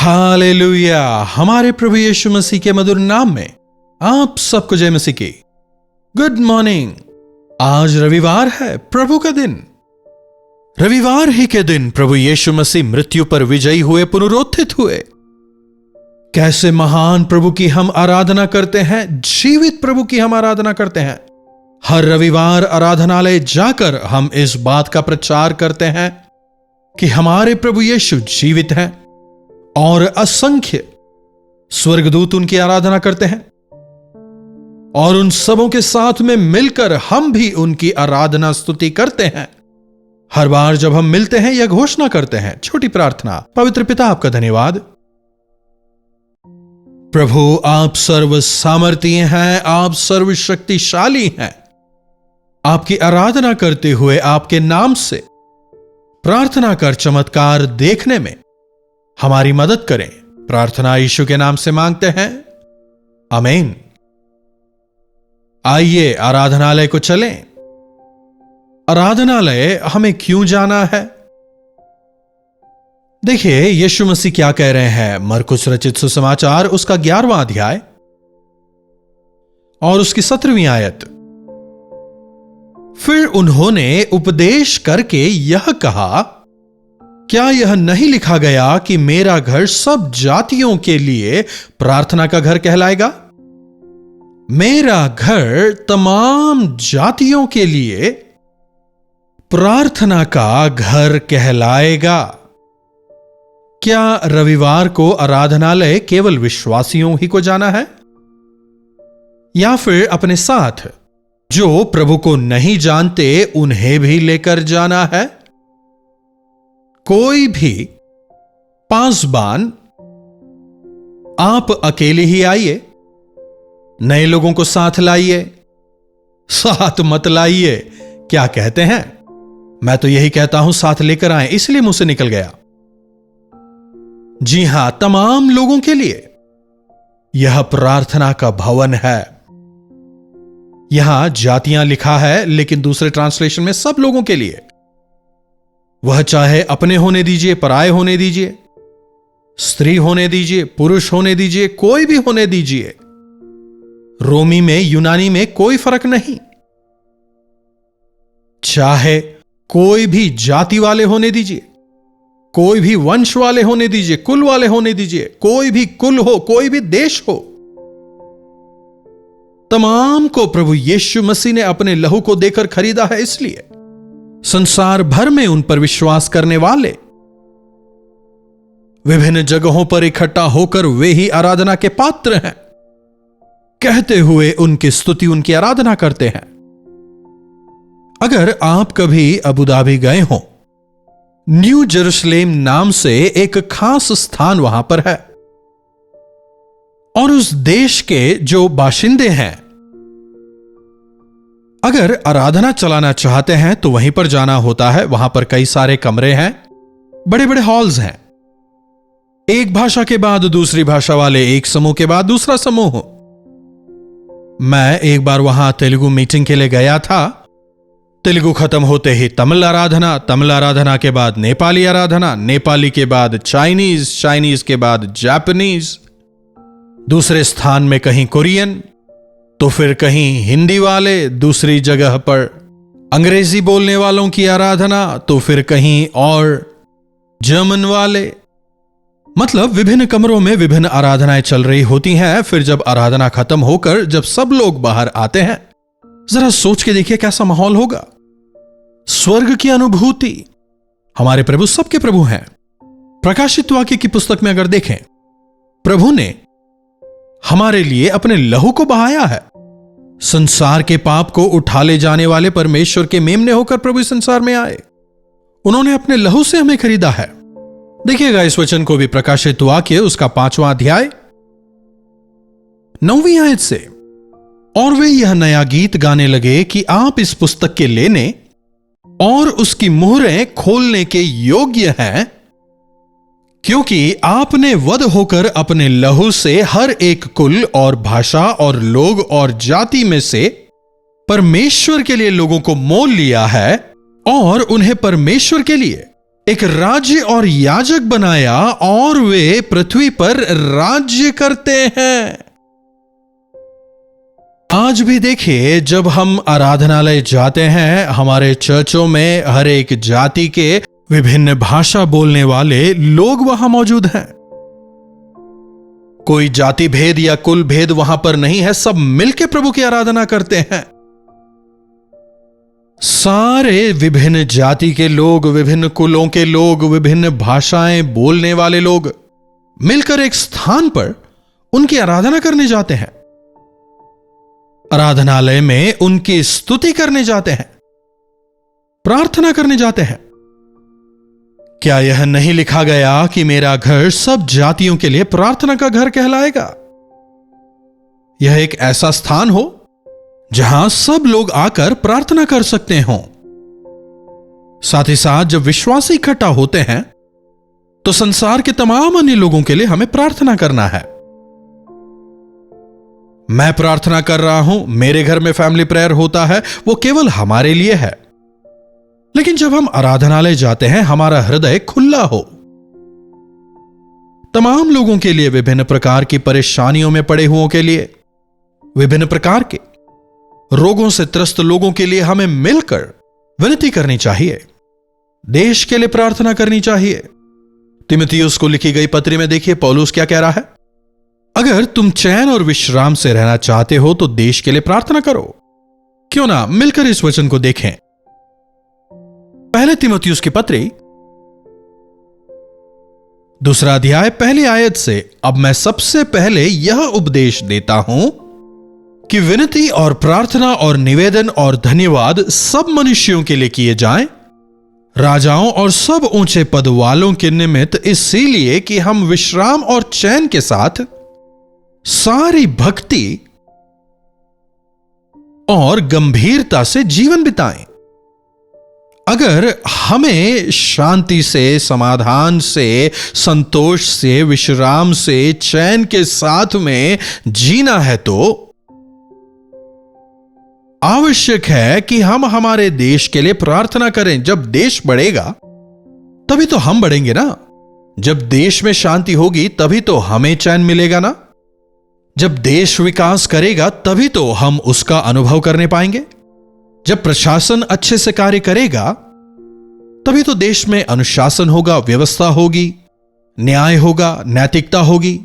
Hallelujah. हमारे प्रभु यीशु मसीह के मधुर नाम में आप सबको जय मसीह की। Good morning. आज रविवार है, प्रभु का दिन। रविवार ही के दिन प्रभु यीशु मसीह मृत्यु पर विजयी हुए, पुनरुत्थित हुए। कैसे महान प्रभु की हम आराधना करते हैं, जीवित प्रभु की हम आराधना करते हैं। हर रविवार आराधनालय जाकर हम इस बात का प्रचार करते हैं कि हमारे प्रभु यीशु जीवित हैं और असंख्य स्वर्गदूत उनकी आराधना करते हैं, और उन सबों के साथ में मिलकर हम भी उनकी आराधना स्तुति करते हैं। हर बार जब हम मिलते हैं यह घोषणा करते हैं, छोटी प्रार्थना। पवित्र पिता, आपका धन्यवाद। प्रभु, आप सर्व सामर्थ्य हैं, आप सर्वशक्तिशाली हैं। आपकी आराधना करते हुए आपके नाम से प्रार्थना कर चमत्कार देखने में हमारी मदद करें। प्रार्थना यीशु के नाम से मांगते हैं, आमीन। आइए आराधनालय को चलें। आराधनालय हमें क्यों जाना है? देखिए यीशु मसीह क्या कह रहे हैं। मरकुस रचित सुसमाचार उसका 11वां अध्याय और उसकी 17वीं आयत। फिर उन्होंने उपदेश करके यह कहा, क्या यह नहीं लिखा गया कि मेरा घर सब जातियों के लिए प्रार्थना का घर कहलाएगा? मेरा घर तमाम जातियों के लिए प्रार्थना का घर कहलाएगा। क्या रविवार को आराधनालय केवल विश्वासियों ही को जाना है, या फिर अपने साथ जो प्रभु को नहीं जानते उन्हें भी लेकर जाना है? कोई भी पासबान आप अकेले ही आइए, नए लोगों को साथ लाइए, साथ मत लाइए। क्या कहते हैं? मैं तो यही कहता हूं, साथ लेकर आए, इसलिए मुंह से निकल गया। जी हां, तमाम लोगों के लिए यह प्रार्थना का भवन है। यहां जातियां लिखा है, लेकिन दूसरे ट्रांसलेशन में सब लोगों के लिए। वह चाहे अपने होने दीजिए, पराये होने दीजिए, स्त्री होने दीजिए, पुरुष होने दीजिए, कोई भी होने दीजिए। रोमी में, यूनानी में कोई फर्क नहीं। चाहे कोई भी जाति वाले होने दीजिए, कोई भी वंश वाले होने दीजिए, कुल वाले होने दीजिए, कोई भी कुल हो, कोई भी देश हो, तमाम को प्रभु यीशु मसीह ने अपने लहू को देकर खरीदा है। इसलिए संसार भर में उन पर विश्वास करने वाले विभिन्न जगहों पर इकट्ठा होकर वे ही आराधना के पात्र हैं, कहते हुए उनकी स्तुति, उनकी आराधना करते हैं। अगर आप कभी अबू धाबी गए हो, न्यू जेरूशलेम नाम से एक खास स्थान वहां पर है, और उस देश के जो बाशिंदे हैं अगर आराधना चलाना चाहते हैं तो वहीं पर जाना होता है। वहां पर कई सारे कमरे हैं, बड़े बड़े हॉल्स हैं। एक भाषा के बाद दूसरी भाषा वाले, एक समूह के बाद दूसरा समूह। मैं एक बार वहां तेलुगु मीटिंग के लिए गया था। तेलुगु खत्म होते ही तमिल आराधना, तमिल आराधना के बाद नेपाली आराधना, नेपाली के बाद चाइनीज, चाइनीज के बाद जापानीज, दूसरे स्थान में कहीं कोरियन, तो फिर कहीं हिंदी वाले, दूसरी जगह पर अंग्रेजी बोलने वालों की आराधना, तो फिर कहीं और जर्मन वाले। मतलब विभिन्न कमरों में विभिन्न आराधनाएं चल रही होती हैं। फिर जब आराधना खत्म होकर जब सब लोग बाहर आते हैं, जरा सोच के देखिए कैसा माहौल होगा। स्वर्ग की अनुभूति। हमारे प्रभु सबके प्रभु हैं। प्रकाशित वाक्य की पुस्तक में अगर देखें, प्रभु ने हमारे लिए अपने लहू को बहाया है। संसार के पाप को उठा ले जाने वाले परमेश्वर के मेमने होकर प्रभु इस संसार में आए। उन्होंने अपने लहू से हमें खरीदा है। देखिएगा इस वचन को भी, प्रकाशित वाक्य उसका 5वां अध्याय 9वीं आयत से। और वे यह नया गीत गाने लगे कि आप इस पुस्तक के लेने और उसकी मुहरें खोलने के योग्य हैं, क्योंकि आपने वध होकर अपने लहू से हर एक कुल और भाषा और लोग और जाति में से परमेश्वर के लिए लोगों को मोल लिया है, और उन्हें परमेश्वर के लिए एक राज्य और याजक बनाया और वे पृथ्वी पर राज्य करते हैं। आज भी देखिए, जब हम आराधनालय जाते हैं, हमारे चर्चों में हर एक जाति के विभिन्न भाषा बोलने वाले लोग वहां मौजूद हैं। कोई जाति भेद या कुल भेद वहां पर नहीं है, सब मिलकर प्रभु की आराधना करते हैं। सारे विभिन्न जाति के लोग, विभिन्न कुलों के लोग, विभिन्न भाषाएं बोलने वाले लोग मिलकर एक स्थान पर उनकी आराधना करने जाते हैं। आराधनालय में उनकी स्तुति करने जाते हैं, प्रार्थना करने जाते हैं। क्या यह नहीं लिखा गया कि मेरा घर सब जातियों के लिए प्रार्थना का घर कहलाएगा? यह एक ऐसा स्थान हो जहां सब लोग आकर प्रार्थना कर सकते हों। साथ ही साथ जब विश्वासी इकट्ठा होते हैं तो संसार के तमाम अन्य लोगों के लिए हमें प्रार्थना करना है। मैं प्रार्थना कर रहा हूं, मेरे घर में फैमिली प्रेयर होता है, वो केवल हमारे लिए है। लेकिन जब हम आराधनालय जाते हैं, हमारा हृदय खुला हो, तमाम लोगों के लिए, विभिन्न प्रकार की परेशानियों में पड़े हुओं के लिए, विभिन्न प्रकार के रोगों से त्रस्त लोगों के लिए हमें मिलकर विनती करनी चाहिए, देश के लिए प्रार्थना करनी चाहिए। तीमुथियुस को लिखी गई पत्री में देखिए पौलुस क्या कह रहा है। अगर तुम चैन और विश्राम से रहना चाहते हो तो देश के लिए प्रार्थना करो। क्यों ना मिलकर इस वचन को देखें। पहले तीमुथियुस की पत्री 2 अध्याय 1 आयत से, अब मैं सबसे पहले यह उपदेश देता हूं कि विनती और प्रार्थना और निवेदन और धन्यवाद सब मनुष्यों के लिए किए जाएं, राजाओं और सब ऊंचे पद वालों के निमित्त, इसीलिए कि हम विश्राम और चैन के साथ सारी भक्ति और गंभीरता से जीवन बिताएं। अगर हमें शांति से, समाधान से, संतोष से, विश्राम से, चैन के साथ में जीना है तो आवश्यक है कि हम हमारे देश के लिए प्रार्थना करें। जब देश बढ़ेगा तभी तो हम बढ़ेंगे ना। जब देश में शांति होगी तभी तो हमें चैन मिलेगा ना। जब देश विकास करेगा तभी तो हम उसका अनुभव करने पाएंगे। जब प्रशासन अच्छे से कार्य करेगा तभी तो देश में अनुशासन होगा, व्यवस्था होगी, न्याय होगा, नैतिकता होगी।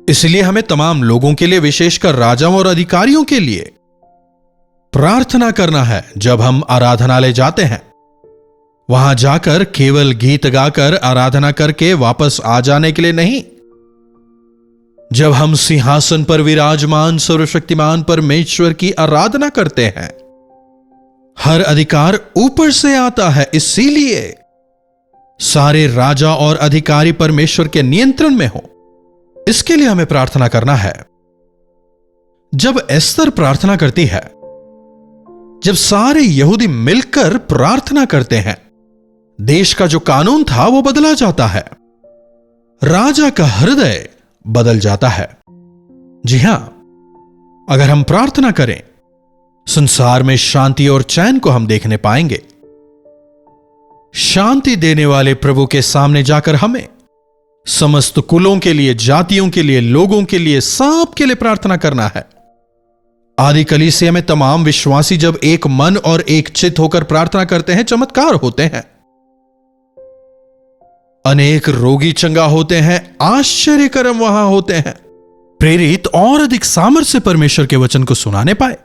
इसलिए हमें तमाम लोगों के लिए, विशेषकर राजाओं और अधिकारियों के लिए प्रार्थना करना है। जब हम आराधनालय जाते हैं, वहां जाकर केवल गीत गाकर आराधना करके वापस आ जाने के लिए नहीं। जब हम सिंहासन पर विराजमान सर्वशक्तिमान परमेश्वर की आराधना करते हैं, हर अधिकार ऊपर से आता है। इसीलिए सारे राजा और अधिकारी परमेश्वर के नियंत्रण में हो, इसके लिए हमें प्रार्थना करना है। जब एस्तर प्रार्थना करती है, जब सारे यहूदी मिलकर प्रार्थना करते हैं, देश का जो कानून था वो बदला जाता है, राजा का हृदय बदल जाता है। जी हां, अगर हम प्रार्थना करें, संसार में शांति और चैन को हम देखने पाएंगे। शांति देने वाले प्रभु के सामने जाकर हमें समस्त कुलों के लिए, जातियों के लिए, लोगों के लिए, सब के लिए प्रार्थना करना है। आदि कलीसिया में तमाम विश्वासी जब एक मन और एक चित्त होकर प्रार्थना करते हैं, चमत्कार होते हैं। अनेक रोगी चंगा होते हैं, आश्चर्यकर्म वहां होते हैं। प्रेरित और अधिक सामर्थ्य से परमेश्वर के वचन को सुनाने पाए।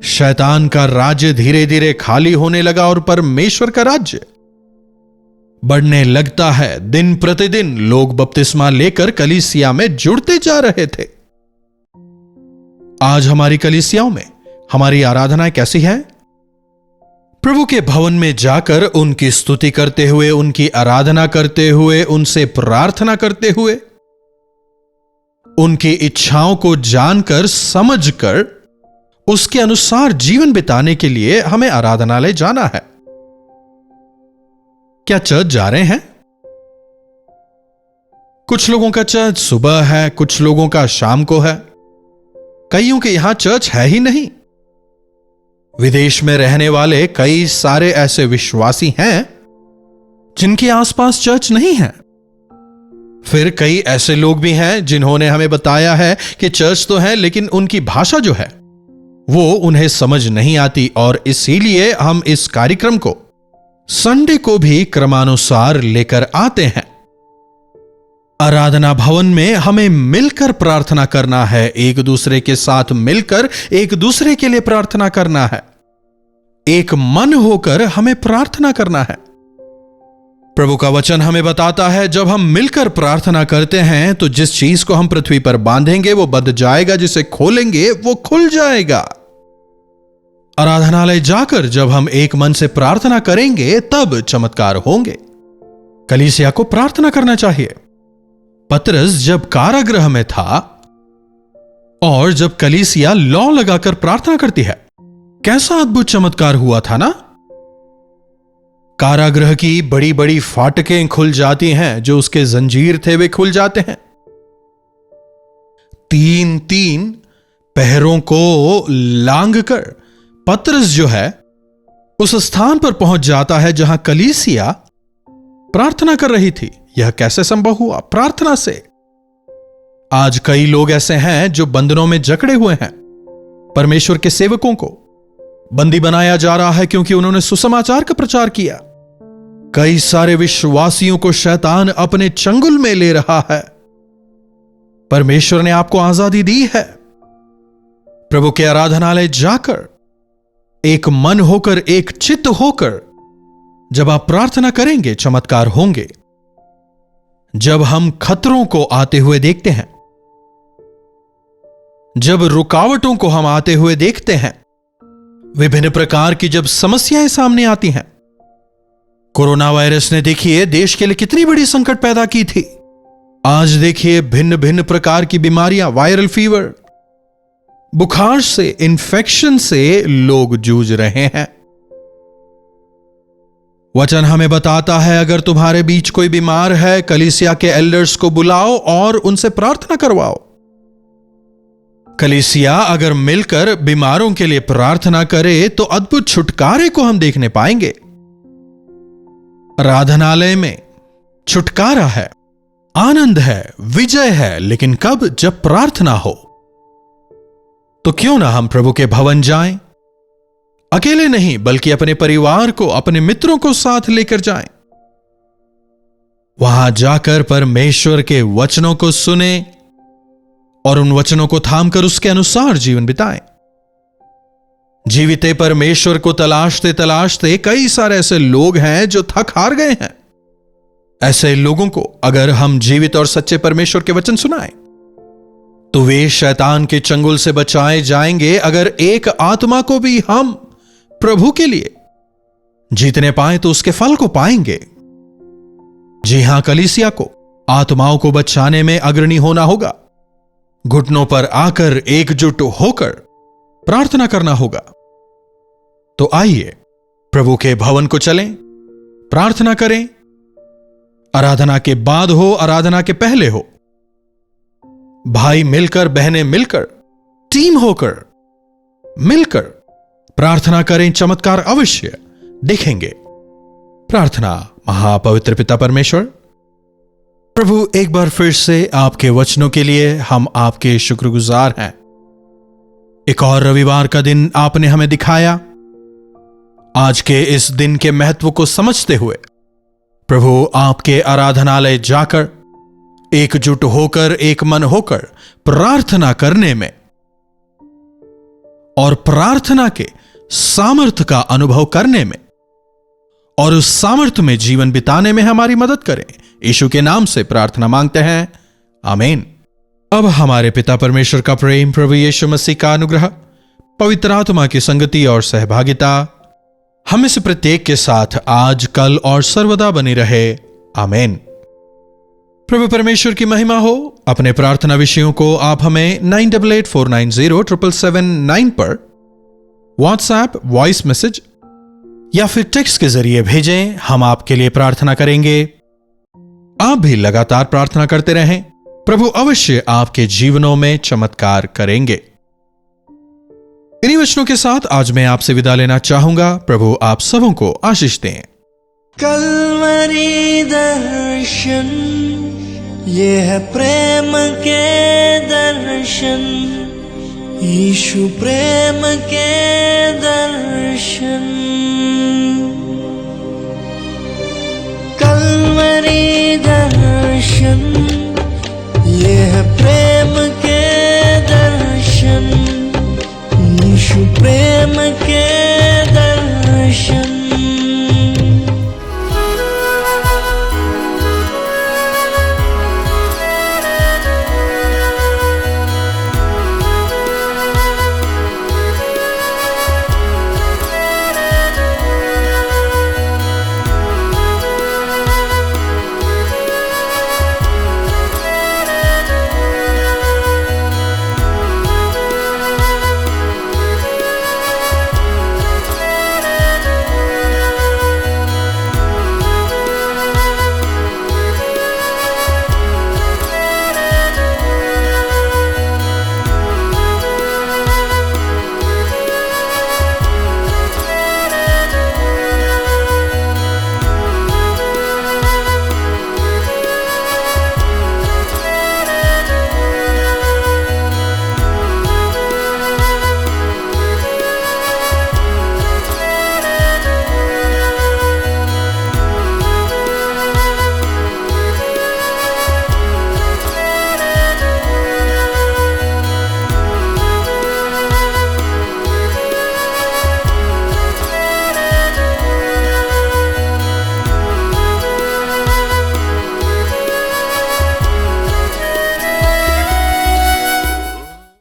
शैतान का राज्य धीरे धीरे खाली होने लगा और परमेश्वर का राज्य बढ़ने लगता है। दिन प्रतिदिन लोग बपतिस्मा लेकर कलीसिया में जुड़ते जा रहे थे। आज हमारी कलीसियाओं में हमारी आराधनाएं कैसी है? प्रभु के भवन में जाकर उनकी स्तुति करते हुए, उनकी आराधना करते हुए, उनसे प्रार्थना करते हुए, उनकी इच्छाओं को जानकर, समझकर उसके अनुसार जीवन बिताने के लिए हमें आराधनालय जाना है। क्या चर्च जा रहे हैं? कुछ लोगों का चर्च सुबह है, कुछ लोगों का शाम को है, कईयों के यहां चर्च है ही नहीं। विदेश में रहने वाले कई सारे ऐसे विश्वासी हैं जिनके आसपास चर्च नहीं है। फिर कई ऐसे लोग भी हैं जिन्होंने हमें बताया है कि चर्च तो है लेकिन उनकी भाषा जो है वो उन्हें समझ नहीं आती, और इसीलिए हम इस कार्यक्रम को संडे को भी क्रमानुसार लेकर आते हैं। आराधना भवन में हमें मिलकर प्रार्थना करना है, एक दूसरे के साथ मिलकर एक दूसरे के लिए प्रार्थना करना है, एक मन होकर हमें प्रार्थना करना है। प्रभु का वचन हमें बताता है जब हम मिलकर प्रार्थना करते हैं तो जिस चीज को हम पृथ्वी पर बांधेंगे वो बंध जाएगा, जिसे खोलेंगे वो खुल जाएगा। आराधनालय जाकर जब हम एक मन से प्रार्थना करेंगे तब चमत्कार होंगे। कलीसिया को प्रार्थना करना चाहिए। पतरस जब कारागृह में था और जब कलीसिया लौ लगाकर प्रार्थना करती है, कैसा अद्भुत चमत्कार हुआ था ना। कारागृह की बड़ी बड़ी फाटकें खुल जाती हैं, जो उसके जंजीर थे वे खुल जाते हैं। 3-3 पहरों को लांघकर पतरस जो है उस स्थान पर पहुंच जाता है जहां कलीसिया प्रार्थना कर रही थी। यह कैसे संभव हुआ? प्रार्थना से। आज कई लोग ऐसे हैं जो बंधनों में जकड़े हुए हैं। परमेश्वर के सेवकों को बंदी बनाया जा रहा है क्योंकि उन्होंने सुसमाचार का प्रचार किया। कई सारे विश्वासियों को शैतान अपने चंगुल में ले रहा है। परमेश्वर ने आपको आजादी दी है। प्रभु के आराधनालय जाकर एक मन होकर, एक चित्त होकर जब आप प्रार्थना करेंगे चमत्कार होंगे। जब हम खतरों को आते हुए देखते हैं, जब रुकावटों को हम आते हुए देखते हैं, विभिन्न प्रकार की जब समस्याएं सामने आती हैं। कोरोना वायरस ने देखिए देश के लिए कितनी बड़ी संकट पैदा की थी। आज देखिए भिन्न भिन्न प्रकार की बीमारियां, वायरल फीवर, बुखार से, इन्फेक्शन से लोग जूझ रहे हैं। वचन हमें बताता है अगर तुम्हारे बीच कोई बीमार है, कलीसिया के एल्डर्स को बुलाओ और उनसे प्रार्थना करवाओ। कलीसिया अगर मिलकर बीमारों के लिए प्रार्थना करे तो अद्भुत छुटकारे को हम देखने पाएंगे। आराधनालय में छुटकारा है, आनंद है, विजय है, लेकिन कब? जब प्रार्थना हो। तो क्यों ना हम प्रभु के भवन जाएं, अकेले नहीं बल्कि अपने परिवार को, अपने मित्रों को साथ लेकर जाएं। वहां जाकर परमेश्वर के वचनों को सुने और उन वचनों को थामकर उसके अनुसार जीवन बिताएं। जीविते परमेश्वर को तलाशते तलाशते कई सारे ऐसे लोग हैं जो थक हार गए हैं। ऐसे लोगों को अगर हम जीवित और सच्चे परमेश्वर के वचन सुनाएं तो वे शैतान के चंगुल से बचाए जाएंगे। अगर एक आत्मा को भी हम प्रभु के लिए जीतने पाए तो उसके फल को पाएंगे। जी हां, कलीसिया को आत्माओं को बचाने में अग्रणी होना होगा। घुटनों पर आकर एकजुट होकर प्रार्थना करना होगा। तो आइए प्रभु के भवन को चलें, प्रार्थना करें। आराधना के बाद हो, आराधना के पहले हो, भाई मिलकर, बहनें मिलकर, टीम होकर मिलकर प्रार्थना करें। चमत्कार अवश्य देखेंगे। प्रार्थना। महापवित्र पिता परमेश्वर, प्रभु एक बार फिर से आपके वचनों के लिए हम आपके शुक्रगुजार हैं। एक और रविवार का दिन आपने हमें दिखाया। आज के इस दिन के महत्व को समझते हुए प्रभु आपके आराधनालय जाकर एकजुट होकर, एक मन होकर प्रार्थना करने में और प्रार्थना के सामर्थ्य का अनुभव करने में और उस सामर्थ्य में जीवन बिताने में हमारी मदद करें। यीशु के नाम से प्रार्थना मांगते हैं, आमीन। अब हमारे पिता परमेश्वर का प्रेम, प्रभु यीशु मसीह का अनुग्रह, पवित्र आत्मा की संगति और सहभागिता हमें से प्रत्येक के साथ आज, कल और सर्वदा बनी रहे, आमीन। प्रभु परमेश्वर की महिमा हो। अपने प्रार्थना विषयों को आप हमें 9884907779 पर व्हाट्सएप, वॉइस मैसेज या फिर टेक्स्ट के जरिए भेजें। हम आपके लिए प्रार्थना करेंगे। आप भी लगातार प्रार्थना करते रहें। प्रभु अवश्य आपके जीवनों में चमत्कार करेंगे। इन्हीं वचनों के साथ आज मैं आपसे विदा लेना चाहूंगा। प्रभु आप सबों को आशीष दें। कल्वरी दर्शन, ये है प्रेम के दर्शन, यीशु प्रेम के दर्शन। कल्वरी दर्शन,